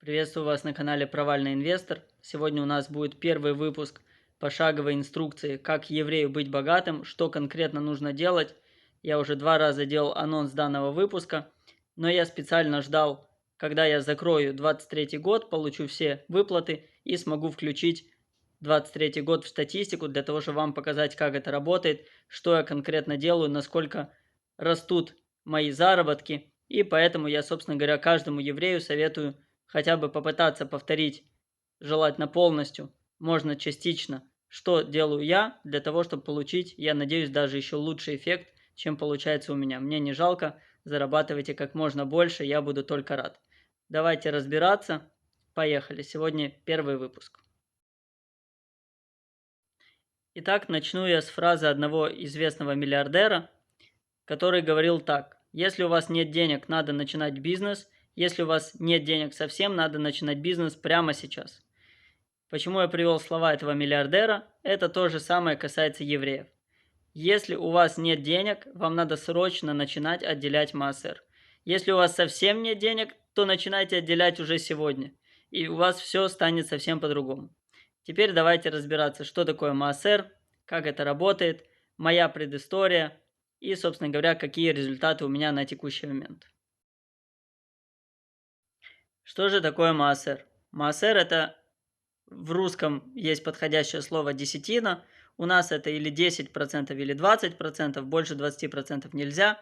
Приветствую вас на канале Провальный инвестор. Сегодня у нас будет первый выпуск пошаговой инструкции, как еврею быть богатым, что конкретно нужно делать. Я уже 2 раза делал анонс данного выпуска, но я специально ждал, когда я закрою 23 год, получу все выплаты и смогу включить 23 год в статистику для того, чтобы вам показать, как это работает, что я конкретно делаю, насколько растут мои заработки. И поэтому я, собственно говоря, каждому еврею советую хотя бы попытаться повторить, желательно полностью, можно частично, что делаю я, для того, чтобы получить, я надеюсь, даже еще лучший эффект, чем получается у меня. Мне не жалко, зарабатывайте как можно больше, я буду только рад. Давайте разбираться. Поехали. Сегодня первый выпуск. Итак, начну я с фразы одного известного миллиардера, который говорил так: если у вас нет денег, надо начинать бизнес. Если у вас нет денег совсем, надо начинать бизнес прямо сейчас. Почему я привел слова этого миллиардера? Это то же самое касается евреев. Если у вас нет денег, вам надо срочно начинать отделять маасер. Если у вас совсем нет денег, то начинайте отделять уже сегодня. И у вас все станет совсем по-другому. Теперь давайте разбираться, что такое маасер, как это работает, моя предыстория и, собственно говоря, какие результаты у меня на текущий момент. Что же такое маасер? Маасер – это, в русском есть подходящее слово десятина. У нас это или 10%, или 20%, больше 20% нельзя.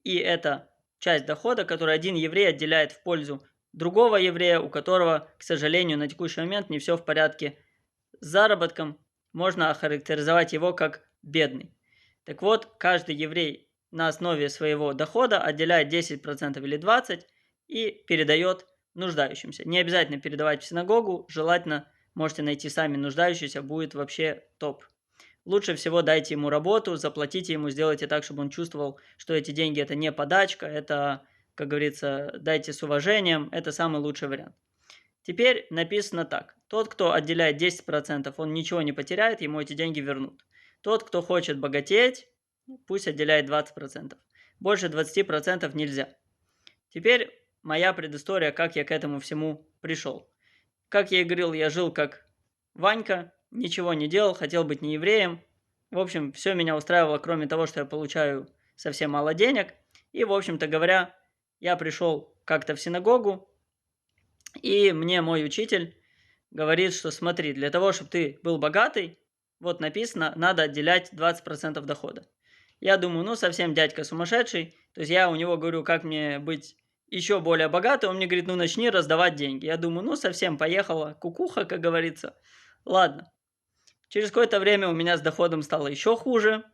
И это часть дохода, которую один еврей отделяет в пользу другого еврея, у которого, к сожалению, на текущий момент не все в порядке с заработком. Можно охарактеризовать его как бедный. Так вот, каждый еврей на основе своего дохода отделяет 10% или 20% и передает нуждающимся. Не обязательно передавать в синагогу, желательно можете найти сами нуждающихся, будет вообще топ. Лучше всего дайте ему работу, заплатите ему, сделайте так, чтобы он чувствовал, что эти деньги это не подачка, это, как говорится, дайте с уважением, это самый лучший вариант. Теперь написано так: тот, кто отделяет 10%, он ничего не потеряет, ему эти деньги вернут. Тот, кто хочет богатеть, пусть отделяет 20%. Больше 20% нельзя. Теперь моя предыстория, как я к этому всему пришел. Как я и говорил, я жил как Ванька, ничего не делал, хотел быть не евреем. В общем, все меня устраивало, кроме того, что я получаю совсем мало денег. И, в общем-то говоря, я пришел как-то в синагогу, и мне мой учитель говорит, что смотри, для того, чтобы ты был богатый, вот написано, надо отделять 20% дохода. Я думаю, ну совсем дядька сумасшедший. То есть я у него говорю, как мне быть еще более богатым. Он мне говорит, ну начни раздавать деньги. Я думаю, ну совсем поехала кукуха, как говорится. Ладно. Через какое-то время у меня с доходом стало еще хуже.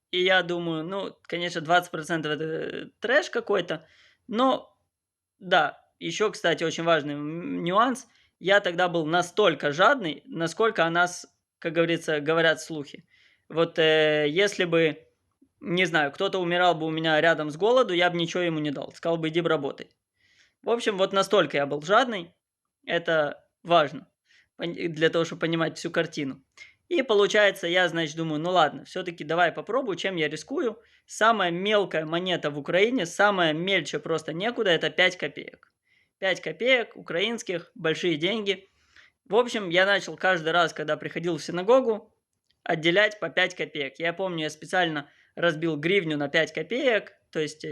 И я думаю, ну, конечно, 20% это трэш какой-то. Но да, еще, кстати, очень важный нюанс. Я тогда был настолько жадный, насколько о нас, как говорится, говорят слухи. Вот если бы, не знаю, кто-то умирал бы у меня рядом с голоду, я бы ничего ему не дал. Сказал бы, иди бы работай. В общем, вот настолько я был жадный. Это важно для того, чтобы понимать всю картину. И получается, я, значит, думаю, ну ладно, все-таки давай попробую, чем я рискую. Самая мелкая монета в Украине, самая мельче просто некуда, это 5 копеек. 5 копеек украинских, большие деньги. В общем, я начал каждый раз, когда приходил в синагогу, отделять по 5 копеек. Я помню, я специально разбил гривню на 5 копеек, то есть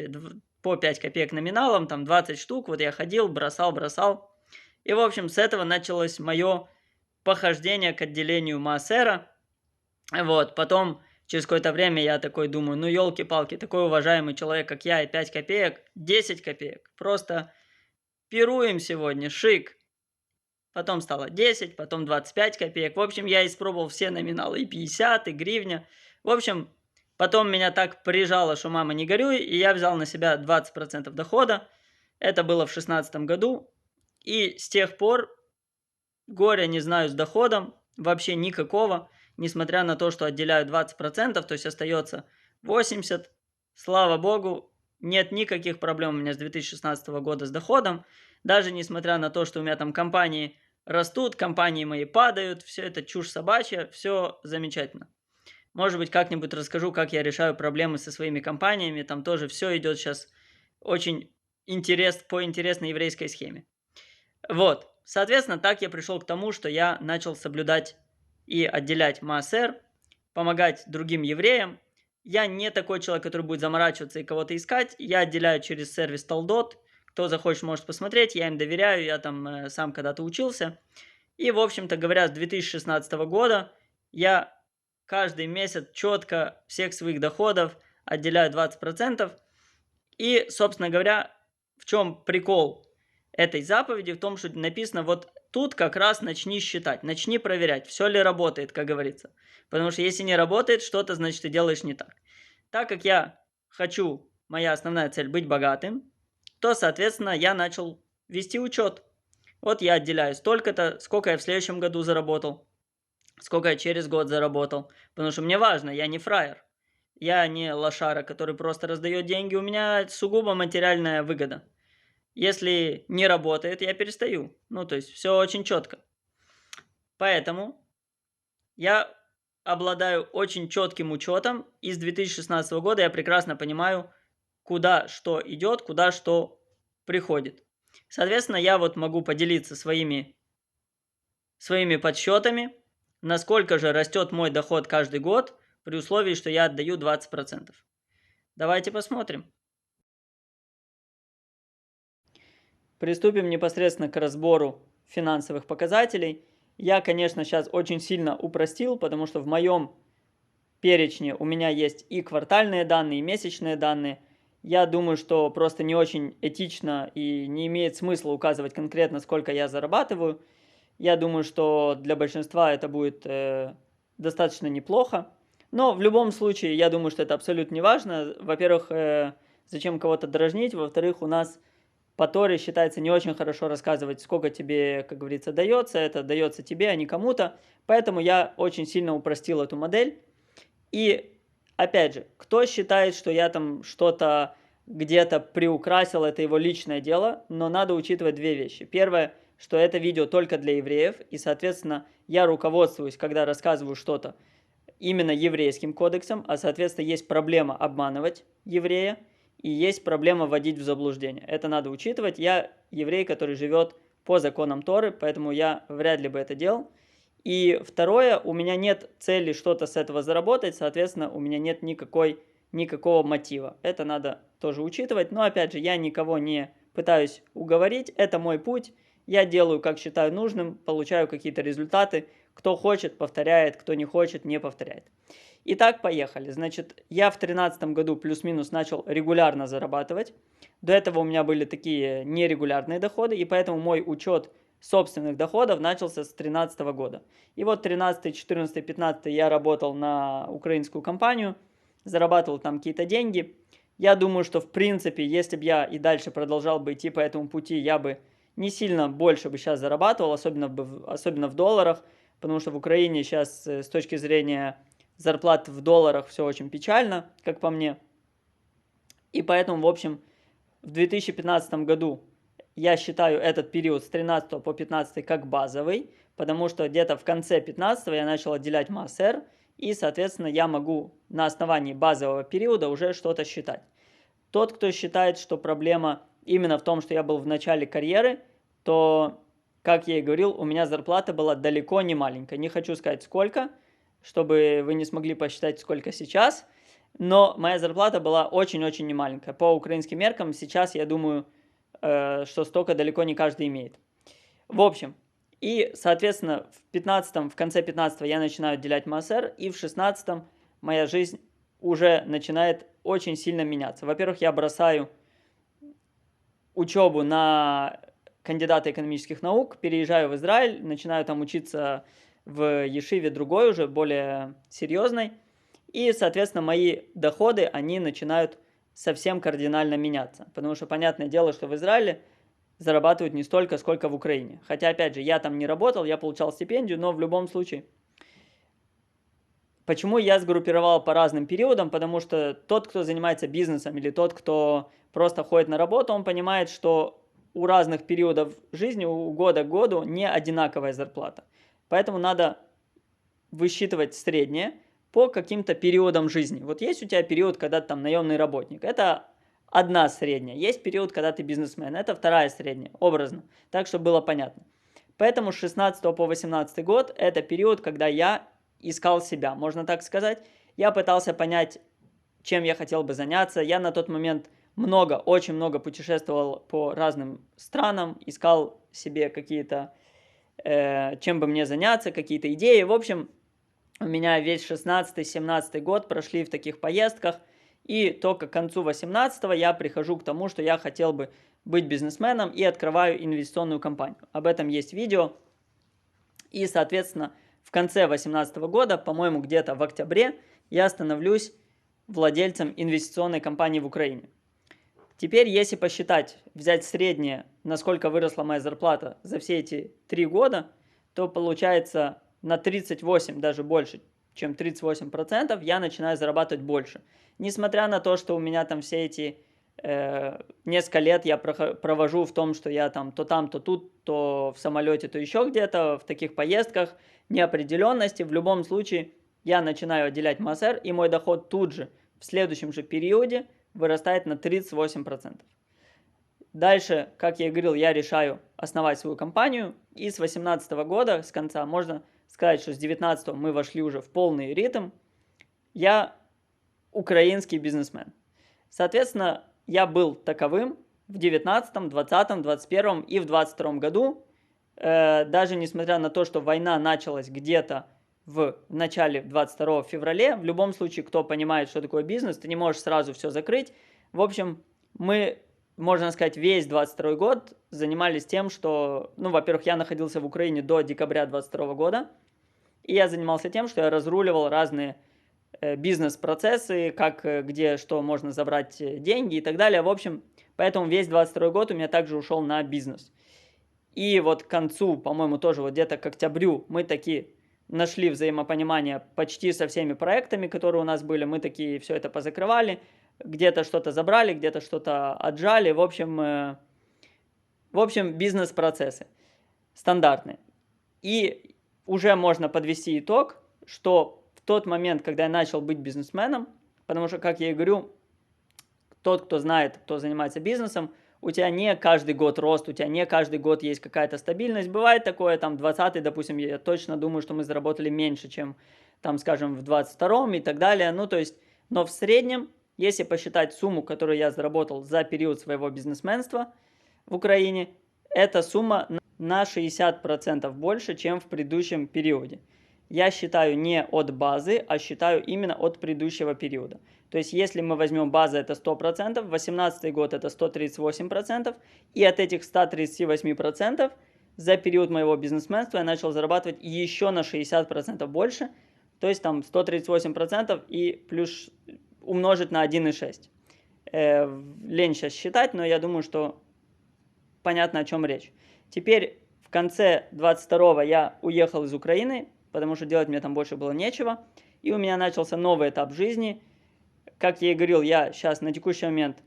по 5 копеек номиналом, там 20 штук. Вот я ходил, бросал. И, в общем, с этого началось мое похождение к отделению маасера. Вот, потом, через какое-то время я такой думаю, ну, елки-палки, такой уважаемый человек, как я, и 5 копеек, 10 копеек. Просто пируем сегодня, шик. Потом стало 10, потом 25 копеек. В общем, я испробовал все номиналы, и 50, и гривня. В общем, потом меня так прижало, что мама не горюй, и я взял на себя 20% дохода. Это было в 2016 году. И с тех пор горя не знаю с доходом, вообще никакого, несмотря на то, что отделяю 20%, то есть остается 80%. Слава богу, нет никаких проблем у меня с 2016 года с доходом, даже несмотря на то, что у меня там компании растут, компании мои падают, все это чушь собачья, все замечательно. Может быть, как-нибудь расскажу, как я решаю проблемы со своими компаниями, там тоже все идет сейчас очень по интересной еврейской схеме. Вот, соответственно, так я пришел к тому, что я начал соблюдать и отделять МАСР, помогать другим евреям. Я не такой человек, который будет заморачиваться и кого-то искать. Я отделяю через сервис Talldot. Кто захочет, может посмотреть. Я им доверяю. Я там сам когда-то учился. И, в общем-то говоря, с 2016 года я каждый месяц четко всех своих доходов отделяю 20%. И, собственно говоря, в чем прикол этой заповеди? В том, что написано вот тут как раз начни считать, начни проверять, все ли работает, как говорится. Потому что если не работает что-то, значит ты делаешь не так. Так как я хочу, моя основная цель быть богатым, то, соответственно, я начал вести учет. Вот я отделяю столько-то, сколько я в следующем году заработал, сколько я через год заработал. Потому что мне важно, я не фраер. Я не лошара, который просто раздает деньги. У меня сугубо материальная выгода. Если не работает, я перестаю. Ну, то есть все очень четко. Поэтому я обладаю очень четким учетом. И с 2016 года я прекрасно понимаю, куда что идет, куда что приходит. Соответственно, я вот могу поделиться своими подсчетами, насколько же растет мой доход каждый год, при условии, что я отдаю 20%. Давайте посмотрим. Приступим непосредственно к разбору финансовых показателей. Я, конечно, сейчас очень сильно упростил, потому что в моем перечне у меня есть и квартальные данные, и месячные данные. Я думаю, что просто не очень этично и не имеет смысла указывать конкретно, сколько я зарабатываю. Я думаю, что для большинства это будет достаточно неплохо. Но в любом случае, я думаю, что это абсолютно не важно. Во-первых, зачем кого-то дразнить. Во-вторых, у нас по Торе считается не очень хорошо рассказывать, сколько тебе, как говорится, дается. Это дается тебе, а не кому-то. Поэтому я очень сильно упростил эту модель. И, опять же, кто считает, что я там что-то где-то приукрасил, это его личное дело, но надо учитывать две вещи. Первое, что это видео только для евреев, и, соответственно, я руководствуюсь, когда рассказываю что-то, именно еврейским кодексом, а, соответственно, есть проблема обманывать еврея, и есть проблема вводить в заблуждение. Это надо учитывать. Я еврей, который живет по законам Торы, поэтому я вряд ли бы это делал. И второе, у меня нет цели что-то с этого заработать, соответственно, у меня нет никакого мотива. Это надо тоже учитывать. Но опять же, я никого не пытаюсь уговорить, это мой путь. Я делаю, как считаю нужным, получаю какие-то результаты. Кто хочет, повторяет, кто не хочет, не повторяет. Итак, поехали. Значит, я в 2013 году плюс-минус начал регулярно зарабатывать. До этого у меня были такие нерегулярные доходы, и поэтому мой учет собственных доходов начался с 2013 года. И вот 13, 14, 15 я работал на украинскую компанию, зарабатывал там какие-то деньги. Я думаю, что в принципе, если бы я и дальше продолжал бы идти по этому пути, я бы не сильно больше бы сейчас зарабатывал, особенно в долларах, потому что в Украине сейчас с точки зрения зарплат в долларах все очень печально, как по мне. И поэтому, в общем, в 2015 году я считаю этот период с 13 по 15 как базовый, потому что где-то в конце 15 я начал отделять МАСР, и, соответственно, я могу на основании базового периода уже что-то считать. Тот, кто считает, что проблема именно в том, что я был в начале карьеры, то, как я и говорил, у меня зарплата была далеко не маленькая. Не хочу сказать сколько, чтобы вы не смогли посчитать, сколько сейчас, но моя зарплата была очень-очень немаленькая. По украинским меркам сейчас, я думаю, что столько далеко не каждый имеет. В общем, и, соответственно, в конце 15 я начинаю отделять МАСР, и в 16 моя жизнь уже начинает очень сильно меняться. Во-первых, я бросаю учебу на кандидата экономических наук, переезжаю в Израиль, начинаю там учиться в ешиве другой уже, более серьезной. И, соответственно, мои доходы, они начинают совсем кардинально меняться. Потому что, понятное дело, что в Израиле зарабатывают не столько, сколько в Украине. Хотя, опять же, я там не работал, я получал стипендию, но в любом случае. Почему я сгруппировал по разным периодам? Потому что тот, кто занимается бизнесом, или тот, кто просто ходит на работу, он понимает, что у разных периодов жизни, у года к году не одинаковая зарплата. Поэтому надо высчитывать среднее по каким-то периодам жизни. Вот есть у тебя период, когда ты там наемный работник. Это одна средняя. Есть период, когда ты бизнесмен. Это вторая средняя, образно. Так, чтобы было понятно. Поэтому с 16 по 18 год это период, когда я искал себя, можно так сказать. Я пытался понять, чем я хотел бы заняться. Я на тот момент очень много путешествовал по разным странам, искал себе какие-то, чем бы мне заняться, какие-то идеи. В общем, у меня весь 16-17 год прошли в таких поездках, и только к концу 18-го я прихожу к тому, что я хотел бы быть бизнесменом и открываю инвестиционную компанию. Об этом есть видео. И, соответственно, в конце 18 года, по-моему, где-то в октябре, я становлюсь владельцем инвестиционной компании в Украине. Теперь, если посчитать, взять среднее, насколько выросла моя зарплата за все эти 3 года, то получается на 38, даже больше, чем 38%, я начинаю зарабатывать больше. Несмотря на то, что у меня там все эти несколько лет я провожу в том, что я там, то тут, то в самолете, то еще где-то, в таких поездках, неопределенности, в любом случае я начинаю отделять МАСР, и мой доход тут же, в следующем же периоде, вырастает на 38%. Дальше, как я и говорил, я решаю основать свою компанию, и с 2018 года, с конца, можно сказать, что с 2019 мы вошли уже в полный ритм. Я украинский бизнесмен. Соответственно, я был таковым в 2019, 2020, 2021 и в 2022 году. Даже несмотря на то, что война началась где-то в начале 22 февраля, в любом случае, кто понимает, что такое бизнес, ты не можешь сразу все закрыть. В общем, мы, можно сказать, весь 22 год занимались тем, что, ну, во-первых, я находился в Украине до декабря 22 года, и я занимался тем, что я разруливал разные бизнес-процессы, как, где, что можно забрать деньги и так далее. В общем, поэтому весь 22 год у меня также ушел на бизнес. И вот к концу, по-моему, тоже вот где-то к октябрю мы такие нашли взаимопонимание почти со всеми проектами, которые у нас были. Мы такие все это позакрывали, где-то что-то забрали, где-то что-то отжали. В общем, бизнес-процессы стандартные. И уже можно подвести итог, что в тот момент, когда я начал быть бизнесменом, потому что, как я и говорю, тот, кто знает, кто занимается бизнесом, у тебя не каждый год рост, у тебя не каждый год есть какая-то стабильность. Бывает такое, там, 20-й, допустим, я точно думаю, что мы заработали меньше, чем, там, скажем, в 22-м и так далее. Ну, то есть, но в среднем, если посчитать сумму, которую я заработал за период своего бизнесменства в Украине, эта сумма на 60% больше, чем в предыдущем периоде. Я считаю не от базы, а считаю именно от предыдущего периода. То есть, если мы возьмем базу, это 100%, 2018 год это 138%, и от этих 138% за период моего бизнесменства я начал зарабатывать еще на 60% больше, то есть там 138% и плюс умножить на 1,6. Лень сейчас считать, но я думаю, что понятно, о чем речь. Теперь в конце 22-го я уехал из Украины, потому что делать мне там больше было нечего, и у меня начался новый этап жизни. Как я и говорил, я сейчас на текущий момент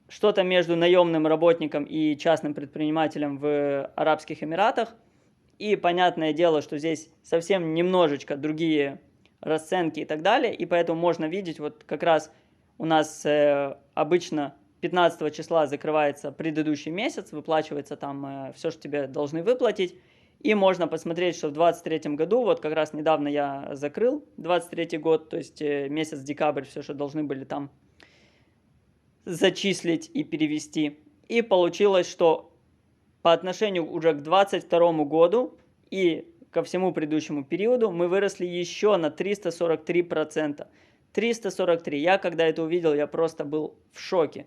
что-то между наемным работником и частным предпринимателем в Арабских Эмиратах. И понятное дело, что здесь совсем немножечко другие расценки и так далее. И поэтому можно видеть, вот как раз у нас обычно 15 числа закрывается предыдущий месяц, выплачивается там все, что тебе должны выплатить. И можно посмотреть, что в 2023 году, вот как раз недавно я закрыл 2023 год, то есть месяц декабрь, все, что должны были там зачислить и перевести. И получилось, что по отношению уже к 2022 году и ко всему предыдущему периоду мы выросли еще на 343%. 343. Я когда это увидел, я просто был в шоке.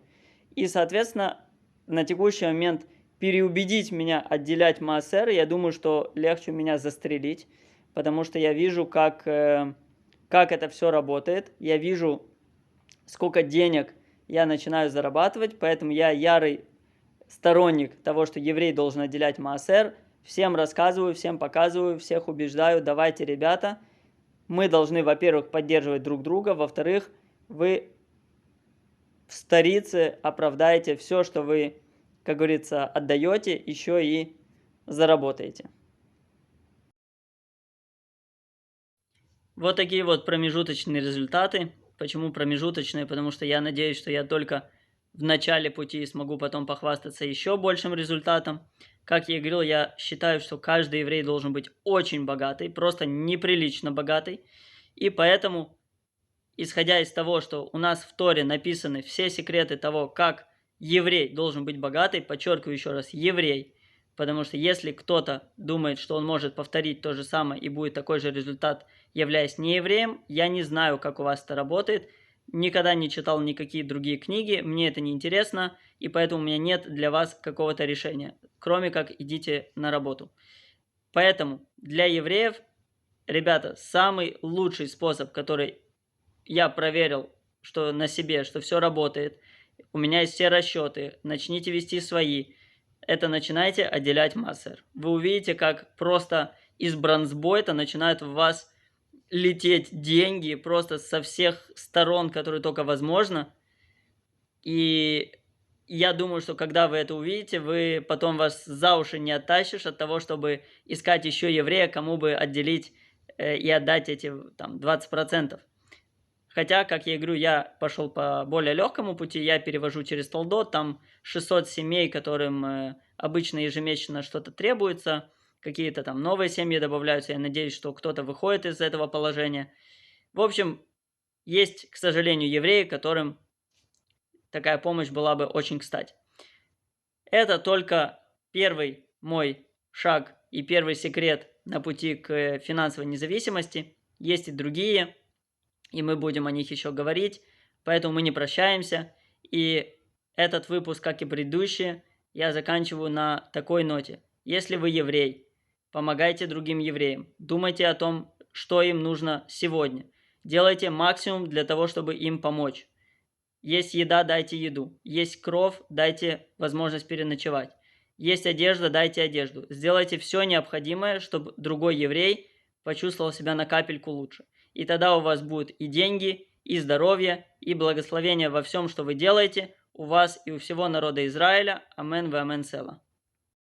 И, соответственно, на текущий момент переубедить меня отделять МАСР, я думаю, что легче меня застрелить, потому что я вижу, как это все работает, я вижу, сколько денег я начинаю зарабатывать, поэтому я ярый сторонник того, что еврей должен отделять МАСР, всем рассказываю, всем показываю, всех убеждаю, давайте, ребята, мы должны, во-первых, поддерживать друг друга, во-вторых, вы в старице оправдаете все, что вы, как говорится, отдаете, еще и заработаете. Вот такие вот промежуточные результаты. Почему промежуточные? Потому что я надеюсь, что я только в начале пути и смогу потом похвастаться еще большим результатом. Как я и говорил, я считаю, что каждый еврей должен быть очень богатый, просто неприлично богатый. И поэтому, исходя из того, что у нас в Торе написаны все секреты того, как еврей должен быть богатый, подчеркиваю еще раз, еврей, потому что если кто-то думает, что он может повторить то же самое и будет такой же результат, являясь неевреем, я не знаю, как у вас это работает, никогда не читал никакие другие книги, мне это не интересно, и поэтому у меня нет для вас какого-то решения, кроме как идите на работу. Поэтому для евреев, ребята, самый лучший способ, который я проверил, что на себе, что все работает, у меня есть все расчеты, начните вести свои, это начинайте отделять массер. Вы увидите, как просто из бронзбойта начинают в вас лететь деньги просто со всех сторон, которые только возможно. И я думаю, что когда вы это увидите, вы потом вас за уши не оттащишь от того, чтобы искать еще еврея, кому бы отделить и отдать эти там 20%. Хотя, как я и говорю, я пошел по более легкому пути, я перевожу через Толдот, там 600 семей, которым обычно ежемесячно что-то требуется, какие-то там новые семьи добавляются, я надеюсь, что кто-то выходит из этого положения. В общем, есть, к сожалению, евреи, которым такая помощь была бы очень кстати. Это только первый мой шаг и первый секрет на пути к финансовой независимости. Есть и другие, и мы будем о них еще говорить, поэтому мы не прощаемся. И этот выпуск, как и предыдущие, я заканчиваю на такой ноте. Если вы еврей, помогайте другим евреям, думайте о том, что им нужно сегодня. Делайте максимум для того, чтобы им помочь. Есть еда, дайте еду. Есть кров, дайте возможность переночевать. Есть одежда, дайте одежду. Сделайте все необходимое, чтобы другой еврей почувствовал себя на капельку лучше. И тогда у вас будут и деньги, и здоровье, и благословение во всем, что вы делаете, у вас и у всего народа Израиля. Амен ве амен села.